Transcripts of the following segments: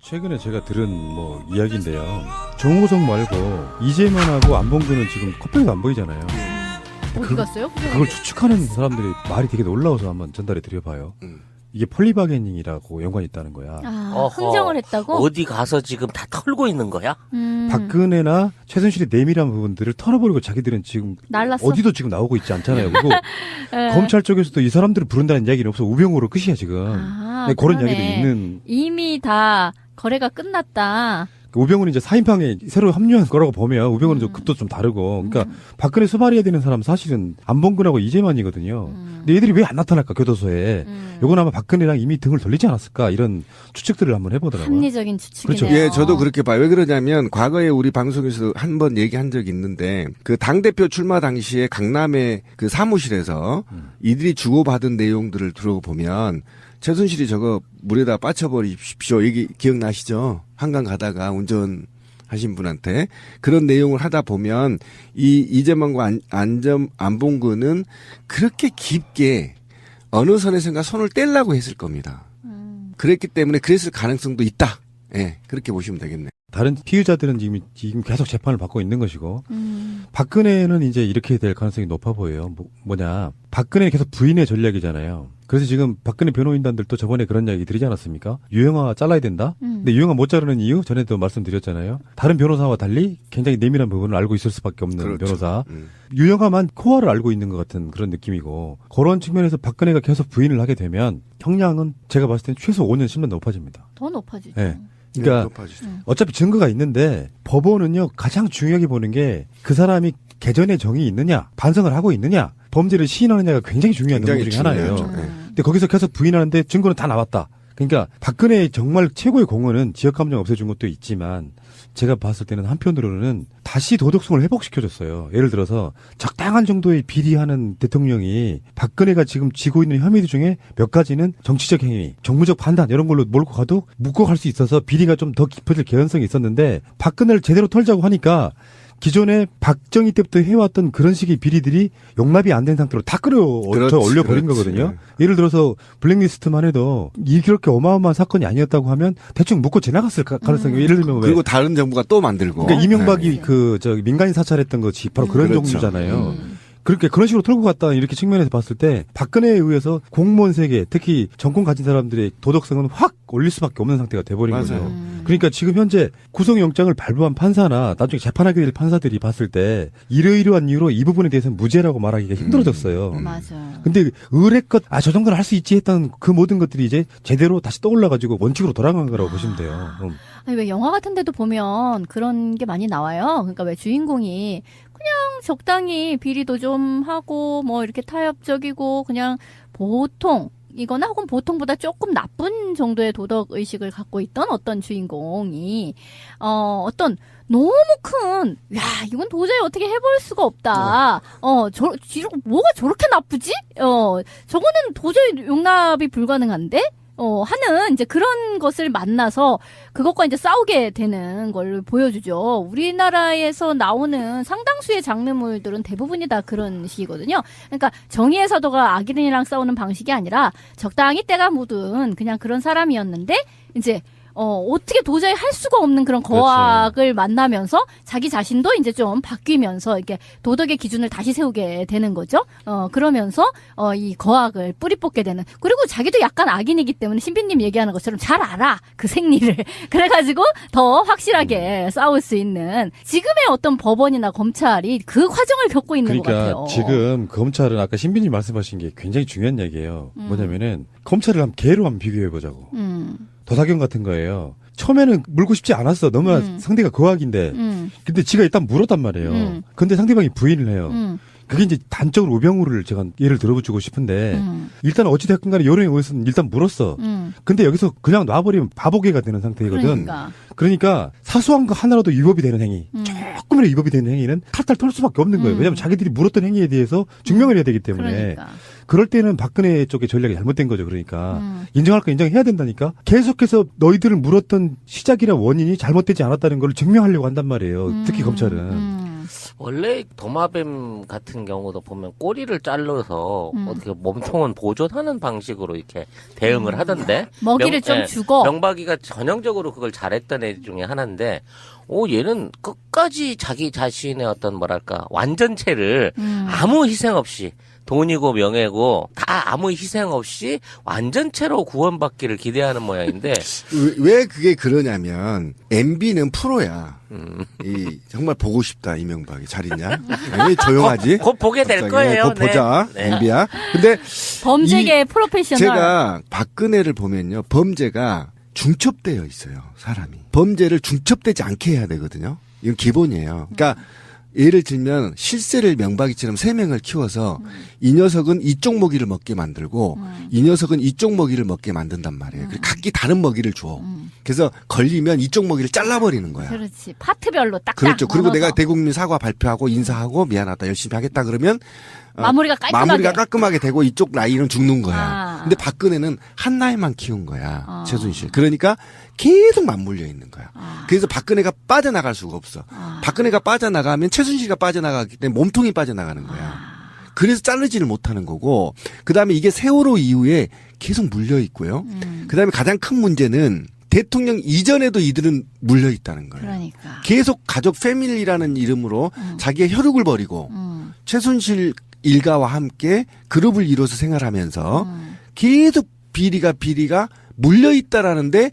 최근에 제가 들은 이야기인데요. 정호성 말고 이재명하고 안봉근은 지금 커플도 안 보이잖아요. 어디 갔어요? 그걸 추측하는 사람들이 말이 되게 놀라워서 한번 전달해 드려봐요. 이게 폴리바게닝이라고 연관이 있다는 거야. 흥정을 했다고? 어디 가서 지금 다 털고 있는 거야? 박근혜나 최순실의 내밀한 부분들을 털어버리고 자기들은 지금 날랐어. 어디도 지금 나오고 있지 않잖아요. 그리고 네. 검찰 쪽에서도 이 사람들을 부른다는 이야기는 없어. 우병우로 끝이야 지금. 네, 그런 그러네. 이야기도 있는. 이미 다 거래가 끝났다. 우병우는 이제 사인방에 새로 합류한 거라고 보면 우병우는 좀 급도 좀 다르고. 그러니까 박근혜 수발해야 되는 사람 사실은 안봉근하고 이재만이거든요. 근데 얘들이 왜 안 나타날까 교도소에. 요건 아마 박근혜랑 이미 등을 돌리지 않았을까 이런 추측들을 한번 해보더라고요. 합리적인 추측이네요. 그렇죠. 예, 저도 그렇게 봐요. 왜 그러냐면 과거에 우리 방송에서 한 번 얘기한 적이 있는데 그 당대표 출마 당시에 강남의 그 사무실에서 이들이 주고받은 내용들을 들어보면 최순실이 저거 물에다 빠쳐버리십시오. 얘기 기억나시죠? 한강 가다가 운전하신 분한테 그런 내용을 하다 보면 이 이재명과 안봉근은 그렇게 깊게 어느 선에선가 손을 떼려고 했을 겁니다. 그랬기 때문에 그랬을 가능성도 있다. 예, 그렇게 보시면 되겠네요. 다른 피의자들은 지금 계속 재판을 받고 있는 것이고 박근혜는 이제 이렇게 될 가능성이 높아 보여요. 뭐냐 박근혜 계속 부인의 전략이잖아요. 그래서 지금 박근혜 변호인단들도 저번에 그런 이야기 드리지 않았습니까? 유영아 잘라야 된다. 근데 유영아 못 자르는 이유 전에도 말씀드렸잖아요. 다른 변호사와 달리 굉장히 내밀한 부분을 알고 있을 수밖에 없는 그렇죠. 변호사. 유영아만 코어를 알고 있는 것 같은 그런 느낌이고 그런 측면에서 박근혜가 계속 부인을 하게 되면 형량은 제가 봤을 땐 최소 5년 10년 높아집니다. 더 높아지죠. 네. 그러니까 높아지죠. 어차피 증거가 있는데 법원은요 가장 중요하게 보는 게 그 사람이 개전의 정이 있느냐 반성을 하고 있느냐 범죄를 시인하느냐가 굉장히 중요한 굉장히 내용 중에 하나예요. 중요하죠. 네. 근데 거기서 계속 부인하는데 증거는 다 나왔다. 그러니까 박근혜의 정말 최고의 공헌은 지역감정 없애준 것도 있지만 제가 봤을 때는 한편으로는 다시 도덕성을 회복시켜줬어요. 예를 들어서 적당한 정도의 비리하는 대통령이 박근혜가 지금 지고 있는 혐의들 중에 몇 가지는 정치적 행위, 정무적 판단 이런 걸로 몰고 가도 묶어 갈 수 있어서 비리가 좀 더 깊어질 개연성이 있었는데 박근혜를 제대로 털자고 하니까 기존에 박정희 때부터 해왔던 그런 식의 비리들이 용납이 안 된 상태로 다 그렇지, 올려버린 그렇지. 거거든요. 예를 들어서 블랙리스트만 해도 이렇게 어마어마한 사건이 아니었다고 하면 대충 묻고 지나갔을 가능성이 예를 들면 왜 그리고 다른 정부가 또 만들고. 그러니까 이명박이 네. 민간인 사찰했던 것이 바로 그런 그렇죠. 정도잖아요. 그렇게 그런 식으로 털고 갔다 이렇게 측면에서 봤을 때 박근혜에 의해서 공무원 세계 특히 정권 가진 사람들의 도덕성은 확 올릴 수밖에 없는 상태가 돼버린 맞아요. 거죠. 그러니까 지금 현재 구속영장을 발부한 판사나 나중에 재판하게 될 판사들이 봤을 때 이러이러한 이유로 이 부분에 대해서는 무죄라고 말하기가 힘들어졌어요. 맞아요. 근데 의뢰껏 저 정도는 할 수 있지 했던 그 모든 것들이 이제 제대로 다시 떠올라가지고 원칙으로 돌아간 거라고 보시면 돼요. 아니, 왜 영화 같은 데도 보면 그런 게 많이 나와요. 그러니까 왜 주인공이 그냥 적당히 비리도 좀 하고 뭐 이렇게 타협적이고 그냥 보통 이거나 혹은 보통보다 조금 나쁜 정도의 도덕 의식을 갖고 있던 어떤 주인공이 어떤 너무 큰, 야, 이건 도저히 어떻게 해볼 수가 없다. 뭐가 저렇게 나쁘지? 저거는 도저히 용납이 불가능한데? 하는 이제 그런 것을 만나서 그것과 이제 싸우게 되는 걸 보여주죠. 우리나라에서 나오는 상당수의 장르물들은 대부분이 다 그런 식이거든요. 그러니까 정의의 사도가 악인이랑 싸우는 방식이 아니라 적당히 때가 묻은 그냥 그런 사람이었는데 이제 어떻게 도저히 할 수가 없는 그런 거악을 만나면서 자기 자신도 이제 좀 바뀌면서 이렇게 도덕의 기준을 다시 세우게 되는 거죠. 그러면서 이 거악을 뿌리 뽑게 되는. 그리고 자기도 약간 악인이기 때문에 신비님 얘기하는 것처럼 잘 알아. 그 생리를. 그래가지고 더 확실하게 싸울 수 있는 지금의 어떤 법원이나 검찰이 그 과정을 겪고 있는 것 그러니까 같아요. 지금 검찰은 아까 신비님 말씀하신 게 굉장히 중요한 얘기예요. 뭐냐면은 검찰을 개로 한번 비교해 보자고. 도사경 같은 거예요. 처음에는 물고 싶지 않았어. 너무나 상대가 거악인데. 근데 지가 일단 물었단 말이에요. 근데 상대방이 부인을 해요. 그게 이제 단적으로 우병우를 제가 예를 들어주고 싶은데 일단 어찌됐건 간에 여론에 의해서는 일단 물었어. 근데 여기서 그냥 놔버리면 바보개가 되는 상태거든. 그러니까 사소한 거 하나라도 위법이 되는 행위, 조금이라도 위법이 되는 행위는 탈탈 털 수밖에 없는 거예요. 왜냐하면 자기들이 물었던 행위에 대해서 증명을 해야 되기 때문에. 그러니까. 그럴 때는 박근혜 쪽의 전략이 잘못된 거죠. 그러니까 인정할 거 인정해야 된다니까. 계속해서 너희들을 물었던 시작이나 원인이 잘못되지 않았다는 걸 증명하려고 한단 말이에요. 특히 검찰은. 원래 도마뱀 같은 경우도 보면 꼬리를 잘라서 어떻게 몸통은 보존하는 방식으로 이렇게 대응을 하던데 먹이를 좀 주고. 명박이가 전형적으로 그걸 잘했던 애 중에 하나인데 얘는 끝까지 자기 자신의 어떤 뭐랄까 완전체를 아무 희생 없이 돈이고 명예고 다 아무 희생 없이 완전체로 구원받기를 기대하는 모양인데 왜 그게 그러냐면 MB는 프로야. 정말 보고 싶다 이명박이 잘 있냐? 왜 조용하지? 곧 보게 될 갑자기. 거예요. 곧 보자 네. MB야. 근데 범죄계 프로페셔널. 제가 박근혜를 보면요 범죄가 중첩되어 있어요 사람이. 범죄를 중첩되지 않게 해야 되거든요. 이건 기본이에요. 그러니까 예를 들면 실세를 명박이처럼 3명을 키워서 이 녀석은 이쪽 먹이를 먹게 만들고 이 녀석은 이쪽 먹이를 먹게 만든단 말이에요. 그리고 각기 다른 먹이를 줘. 그래서 걸리면 이쪽 먹이를 잘라버리는 거야. 그렇지. 파트별로 딱딱. 그렇죠. 그리고 나눠서. 내가 대국민 사과 발표하고 인사하고 미안하다 열심히 하겠다 그러면 마무리가 깔끔하게. 마무리가 깔끔하게 되고 이쪽 라인은 죽는 거야. 아. 근데 박근혜는 한 라인만 키운 거야. 아. 최순실. 그러니까 계속 맞물려 있는 거야. 아. 그래서 박근혜가 빠져나갈 수가 없어. 아. 박근혜가 빠져나가면 최순실이가 빠져나가기 때문에 몸통이 빠져나가는 거야. 아. 그래서 자르지를 못하는 거고 그다음에 이게 세월호 이후에 계속 물려 있고요. 그다음에 가장 큰 문제는 대통령 이전에도 이들은 물려 있다는 거예요. 그러니까. 계속 가족 패밀리라는 이름으로 자기의 혈육을 버리고 최순실 일가와 함께 그룹을 이뤄서 생활하면서 계속 비리가 물려 있다라는데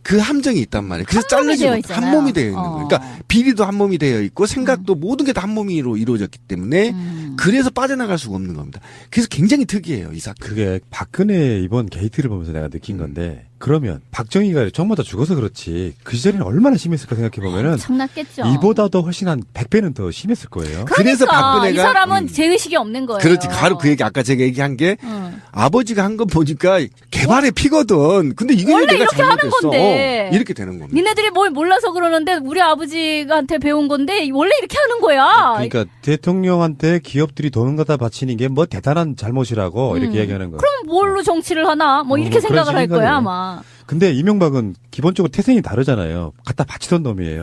그 함정이 있단 말이에요. 그래서 한 몸이 잘르지 되어 못. 있잖아요. 한 몸이 되어 있는 거예요. 그러니까 비리도 한 몸이 되어 있고 생각도 모든 게 다 한 몸으로 이루어졌기 때문에 그래서 빠져나갈 수가 없는 겁니다. 그래서 굉장히 특이해요, 이 사건. 그게 박근혜 이번 게이트를 보면서 내가 느낀 건데 그러면 박정희가 정마다 죽어서 그렇지 그 시절에는 얼마나 심했을까 생각해 보면은 엄청났겠죠. 이보다도 훨씬 한 100배는 더 심했을 거예요. 그래서 박근혜가 이 사람은 죄의식이 없는 거예요. 그렇지. 바로 그 얘기 아까 제가 얘기한 게 아버지가 한 거 보니까 개발의 피거든. 근데 이게 원래 내가 이렇게 하는 잘못했어. 건데. 이렇게 되는 겁니다. 니네들이 뭘 몰라서 그러는데 우리 아버지한테 배운 건데 원래 이렇게 하는 거야. 그러니까 대통령한테 기업들이 돈 갖다 바치는 게 뭐 대단한 잘못이라고 이렇게 이야기하는 거예요. 그럼 뭘로 정치를 하나? 뭐 이렇게 뭐 생각을 그런 할 거야 생각이에요. 아마. 근데 이명박은 기본적으로 태생이 다르잖아요. 갖다 바치던 놈이에요.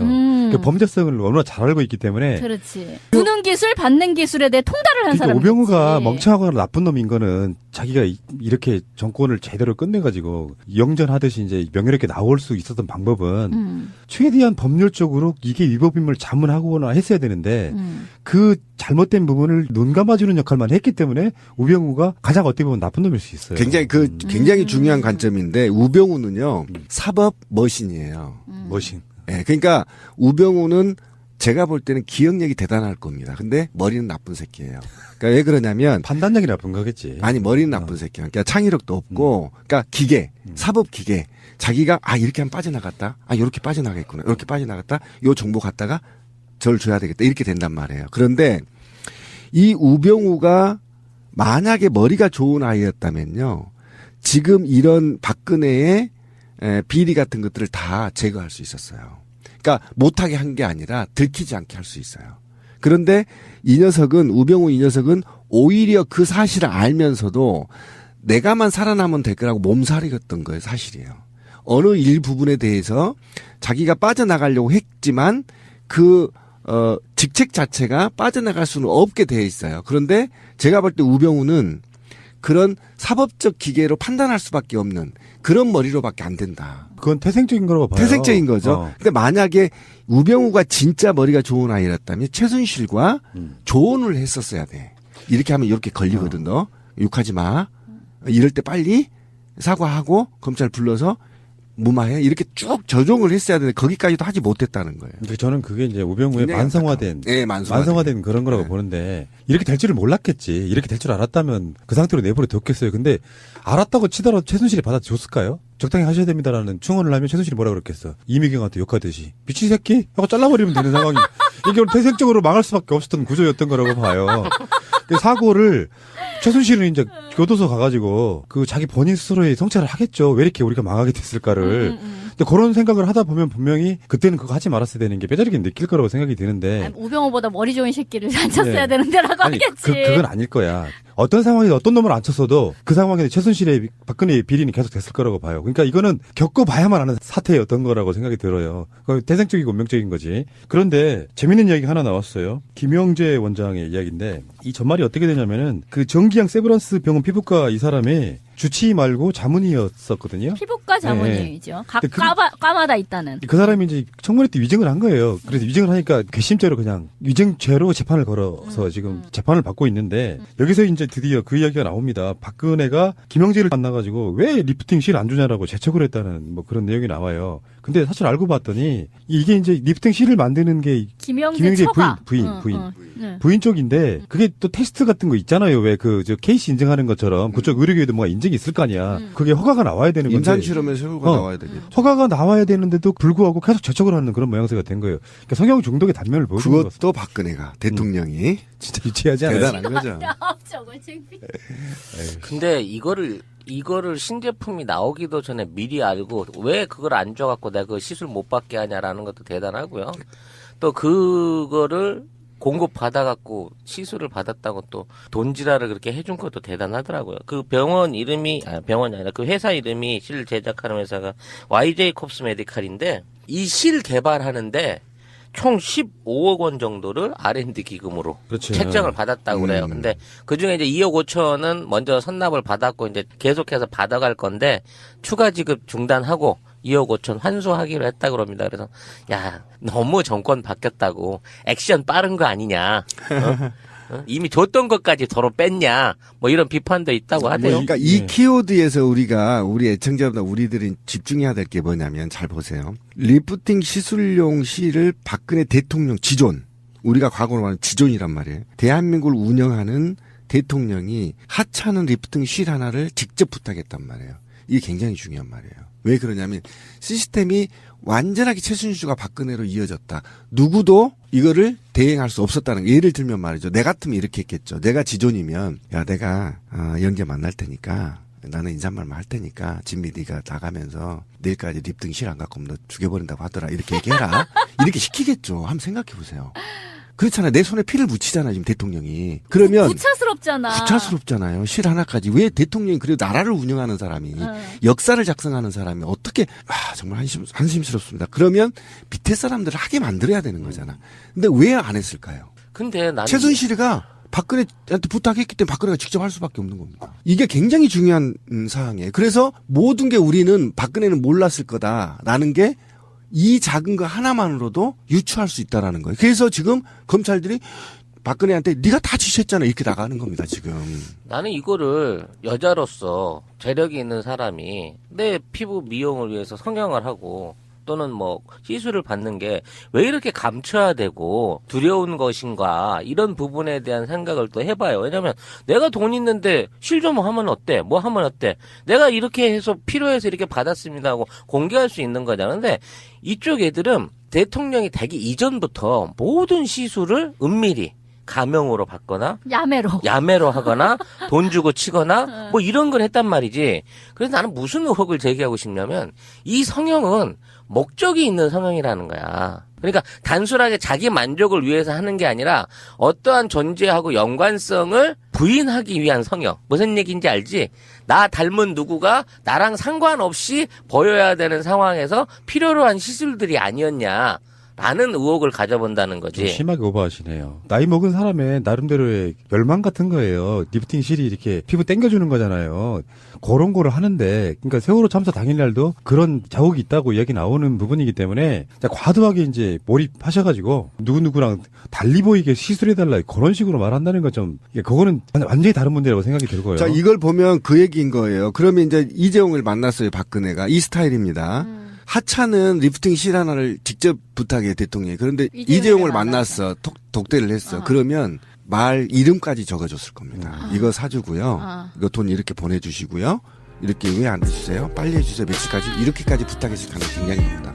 그 범죄성을 너무나 잘 알고 있기 때문에 그렇지. 주는 기술, 받는 기술에 대해 통달을 한 그러니까 사람. 오병우가 멍청하거나 나쁜 놈인 거는 자기가 이렇게 정권을 제대로 끝내가지고 영전하듯이 이제 명예롭게 나올 수 있었던 방법은 최대한 법률적으로 이게 위법임을 자문하거나 했어야 되는데 그 잘못된 부분을 눈 감아주는 역할만 했기 때문에 우병우가 가장 어떻게 보면 나쁜 놈일 수 있어요. 굉장히 중요한 관점인데 우병우는요 사법 머신이에요. 머신. 네, 그러니까 우병우는 제가 볼 때는 기억력이 대단할 겁니다. 근데 머리는 나쁜 새끼예요. 그러니까 왜 그러냐면 판단력이 나쁜 거겠지. 아니 머리는 나쁜 새끼야. 그러니까 창의력도 없고, 그러니까 기계, 사법 기계. 자기가 이렇게 하면 빠져나갔다. 이렇게 빠져나가겠구나. 이렇게 빠져나갔다. 요 정보 갖다가 저를 줘야 되겠다. 이렇게 된단 말이에요. 그런데 이 우병우가 만약에 머리가 좋은 아이였다면요, 지금 이런 박근혜의 비리 같은 것들을 다 제거할 수 있었어요. 그러니까 못하게 한 게 아니라 들키지 않게 할 수 있어요. 그런데 우병우 이 녀석은 오히려 그 사실을 알면서도 내가만 살아남으면 될 거라고 몸살이었던 거예요, 사실이에요. 어느 일부분에 대해서 자기가 빠져나가려고 했지만 직책 자체가 빠져나갈 수는 없게 되어 있어요. 그런데 제가 볼 때 우병우는 그런 사법적 기계로 판단할 수밖에 없는 그런 머리로밖에 안 된다. 그건 태생적인 거라고 봐요. 태생적인 거죠. 근데 만약에 우병우가 진짜 머리가 좋은 아이였다면 최순실과 조언을 했었어야 돼. 이렇게 하면 이렇게 걸리거든, 너. 욕하지 마. 이럴 때 빨리 사과하고 검찰 불러서 무마해. 이렇게 쭉 조정을 했어야 되는데 거기까지도 하지 못했다는 거예요. 그러니까 저는 그게 이제 우병우의 굉장히 만성화된, 네, 만성화된 그런 거라고 네. 보는데 이렇게 될 줄을 몰랐겠지. 이렇게 될 줄 알았다면 그 상태로 내버려 뒀겠어요. 근데 알았다고 치더라도 최순실이 받아줬을까요? 적당히 하셔야 됩니다라는 충언을 하면 최순실이 뭐라 그랬겠어? 이미경한테 욕하듯이 미친 새끼 하고 잘라버리면 되는 상황이 이게 태생적으로 망할 수밖에 없었던 구조였던 거라고 봐요. 그 사고를 최순실은 이제 교도소 가가지고 그 자기 본인 스스로의 성찰을 하겠죠. 왜 이렇게 우리가 망하게 됐을까를. 근데 그런 생각을 하다 보면 분명히 그때는 그거 하지 말았어야 되는 게 뼈저리게 느낄 거라고 생각이 드는데. 아니, 우병우보다 머리 좋은 새끼를 안 쳤어야 네. 되는데라고 아니, 하겠지. 그건 아닐 거야. 어떤 상황에서 어떤 놈을 안 쳤어도 그 상황에서 최순실의 박근혜의 비리는 계속 됐을 거라고 봐요. 그러니까 이거는 겪어봐야만 아는 사태였던 거라고 생각이 들어요. 그건 태생적이고 운명적인 거지. 그런데 재밌는 이야기가 하나 나왔어요. 김영재 원장의 이야기인데 이 전말이 어떻게 되냐면은 그 정기양 세브란스 병원 피부과 이 사람이 주치의 말고 자문의였었거든요. 피부과 자문이죠. 각 근데 그- 과마다 있다는. 그 사람이 이제 청문회 때 위증을 한 거예요. 그래서 위증을 하니까 괘씸죄로 그냥 위증죄로 재판을 걸어서 지금 재판을 받고 있는데 여기서 이제 드디어 그 이야기가 나옵니다. 박근혜가 김영재를 만나가지고 왜 리프팅 실 안 주냐라고 재촉을 했다는 뭐 그런 내용이 나와요. 근데 사실 알고 봤더니 이게 이제 리프팅 실을 만드는 게 김영재 처가. 부인. 네. 부인 쪽인데 그게 또 테스트 같은 거 있잖아요. 왜 그 저 케이스 인증하는 것처럼 그쪽 의료계에도 뭔가 인증이 있을 거 아니야. 그게 허가가 나와야 되는 건데 임산실험에 세우고 나와야 되겠죠. 허가가 나와야 되는데도 불구하고 계속 재촉을 하는 그런 모양새가 된 거예요. 그러니까 성형 중독의 단면을 보여주는 것 그것도 박근혜가 대통령이 진짜 유치하지 않아요? 대단한 거죠. 저걸 창피. 근데 이거를 신제품이 나오기도 전에 미리 알고 왜 그걸 안 줘갖고 내가 그 시술 못 받게 하냐라는 것도 대단하고요. 또 그거를 공급 받아갖고 시술을 받았다고 또 돈지랄을 그렇게 해준 것도 대단하더라고요. 그 병원 이름이 병원이 아니라 그 회사 이름이 실 제작하는 회사가 YJ 콥스 메디칼인데 이 실 개발하는데 총 15억 원 정도를 R&D 기금으로 그렇죠. 책정을 받았다고 그래요. 근데 그 중에 이제 2억 5천은 먼저 선납을 받았고 이제 계속해서 받아갈 건데 추가 지급 중단하고 2억 5천 환수하기로 했다 그럽니다. 그래서 야 너무 정권 바뀌었다고 액션 빠른 거 아니냐. 이미 줬던 것까지 도로 뺐냐. 뭐 이런 비판도 있다고 하대요. 그러니까 이 키워드에서 우리 애청자보다 우리들이 집중해야 될 게 뭐냐면 잘 보세요. 리프팅 시술용 실을 박근혜 대통령 지존. 우리가 과거로 말하는 지존이란 말이에요. 대한민국을 운영하는 대통령이 하찮은 리프팅 실 하나를 직접 부탁했단 말이에요. 이게 굉장히 중요한 말이에요. 왜 그러냐면 시스템이 완전하게 최순실과 박근혜로 이어졌다. 누구도 이거를 대행할 수 없었다는 거. 예를 들면 말이죠. 내 같으면 이렇게 했겠죠. 내가 지존이면 야 내가 연계 만날 테니까 나는 인사말만 할 테니까 진미 네가 나가면서 내일까지 립등 실 안 갖고 오면 너 죽여버린다고 하더라. 이렇게 얘기해라. 이렇게 시키겠죠. 한번 생각해 보세요. 그렇잖아요. 내 손에 피를 묻히잖아요. 지금 대통령이. 그러면 구차스럽잖아. 구차스럽잖아요. 실 하나까지. 왜 대통령이 그래도 나라를 운영하는 사람이 역사를 작성하는 사람이 어떻게 정말 한심스럽습니다. 그러면 밑에 사람들을 하게 만들어야 되는 거잖아. 근데 왜 안 했을까요? 근데 나는 최순실이가 박근혜한테 부탁했기 때문에 박근혜가 직접 할 수밖에 없는 겁니다. 이게 굉장히 중요한 사항이에요. 그래서 모든 게 우리는 박근혜는 몰랐을 거다라는 게 이 작은 거 하나만으로도 유추할 수 있다라는 거예요. 그래서 지금 검찰들이 박근혜한테 네가 다 지시했잖아 이렇게 나가는 겁니다. 지금. 나는 이거를 여자로서 재력이 있는 사람이 내 피부 미용을 위해서 성형을 하고 또는 뭐 시술을 받는 게 왜 이렇게 감춰야 되고 두려운 것인가 이런 부분에 대한 생각을 또 해봐요. 왜냐면 내가 돈 있는데 실 좀 하면 어때? 뭐 하면 어때? 내가 이렇게 해서 필요해서 이렇게 받았습니다 하고 공개할 수 있는 거잖아. 근데 이쪽 애들은 대통령이 되기 이전부터 모든 시술을 은밀히 가명으로 받거나 야매로 하거나 돈 주고 치거나 뭐 이런 걸 했단 말이지. 그래서 나는 무슨 의혹을 제기하고 싶냐면 이 성형은 목적이 있는 성형이라는 거야. 그러니까 단순하게 자기 만족을 위해서 하는 게 아니라 어떠한 존재하고 연관성을 부인하기 위한 성형. 무슨 얘기인지 알지? 나 닮은 누구가 나랑 상관없이 보여야 되는 상황에서 필요로 한 시술들이 아니었냐. 라는 의혹을 가져본다는 거지. 좀 심하게 오버하시네요. 나이 먹은 사람의 나름대로의 열망 같은 거예요. 리프팅 실이 이렇게 피부 땡겨주는 거잖아요. 그런 거를 하는데, 그러니까 세월호 참사 당일날도 그런 자국이 있다고 이야기 나오는 부분이기 때문에 과도하게 이제 몰입하셔가지고 누구누구랑 달리 보이게 시술해달라 그런 식으로 말한다는 건 좀, 그거는 완전히 다른 문제라고 생각이 들고요. 자, 이걸 보면 그 얘기인 거예요. 그러면 이제 이재용을 만났어요. 박근혜가. 이 스타일입니다. 하차는 리프팅 실 하나를 직접 부탁해 대통령이. 그런데 이재용을 만났어. 독대를 했어. 그러면 말 이름까지 적어줬을 겁니다. 이거 사주고요. 이거 돈 이렇게 보내주시고요. 이렇게 왜 안 해주세요? 빨리 해주세요. 며칠까지 이렇게까지 부탁했을 가능성이 굉장히 높다.